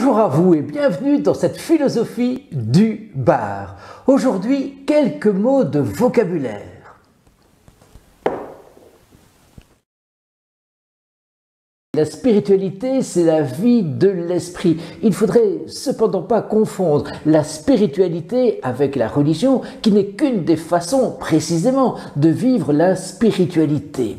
Bonjour à vous et bienvenue dans cette philosophie du bar. Aujourd'hui, quelques mots de vocabulaire. La spiritualité, c'est la vie de l'esprit. Il ne faudrait cependant pas confondre la spiritualité avec la religion, qui n'est qu'une des façons précisément de vivre la spiritualité.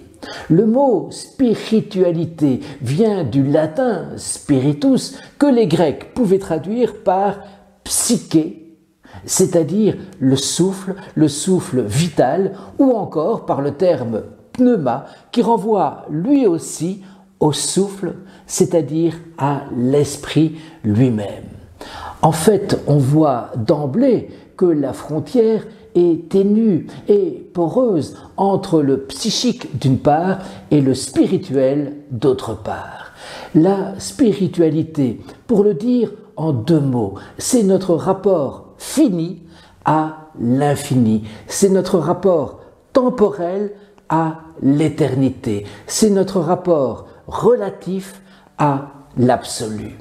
Le mot spiritualité vient du latin spiritus, que les Grecs pouvaient traduire par psyché, c'est-à-dire le souffle vital, ou encore par le terme pneuma, qui renvoie lui aussi au souffle, c'est-à-dire à l'esprit lui-même. En fait, on voit d'emblée que la frontière est ténue et poreuse entre le psychique d'une part et le spirituel d'autre part. La spiritualité, pour le dire en deux mots, c'est notre rapport fini à l'infini, c'est notre rapport temporel à l'éternité, c'est notre rapport relatif à l'absolu.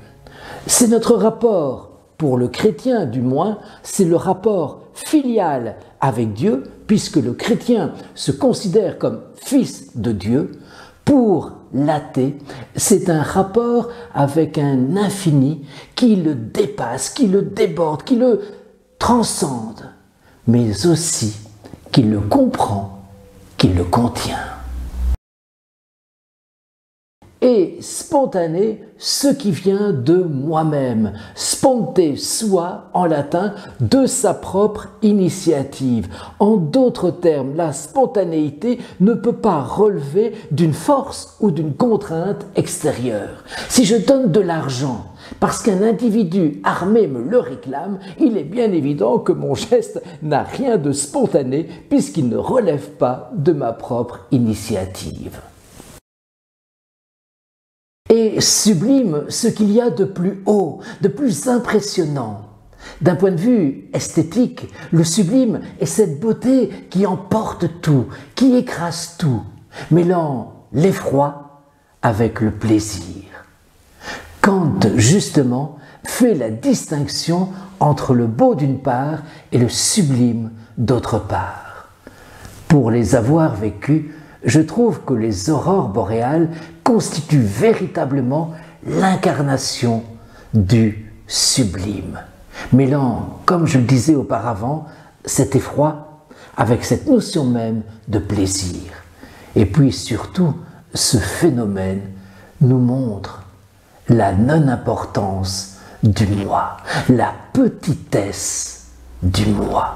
C'est notre rapport, pour le chrétien du moins, c'est le rapport filial avec Dieu, puisque le chrétien se considère comme fils de Dieu. Pour l'athée, c'est un rapport avec un infini qui le dépasse, qui le déborde, qui le transcende, mais aussi qui le comprend, qui le contient. Et spontané, ce qui vient de moi-même, sponte soi en latin, de sa propre initiative. En d'autres termes, la spontanéité ne peut pas relever d'une force ou d'une contrainte extérieure. Si je donne de l'argent parce qu'un individu armé me le réclame, il est bien évident que mon geste n'a rien de spontané puisqu'il ne relève pas de ma propre initiative. Et sublime ce qu'il y a de plus haut, de plus impressionnant. D'un point de vue esthétique, le sublime est cette beauté qui emporte tout, qui écrase tout, mêlant l'effroi avec le plaisir. Kant, justement, fait la distinction entre le beau d'une part et le sublime d'autre part. Pour les avoir vécues, je trouve que les aurores boréales constituent véritablement l'incarnation du sublime, mêlant, comme je le disais auparavant, cet effroi avec cette notion même de plaisir. Et puis surtout, ce phénomène nous montre la non-importance du moi, la petitesse du moi.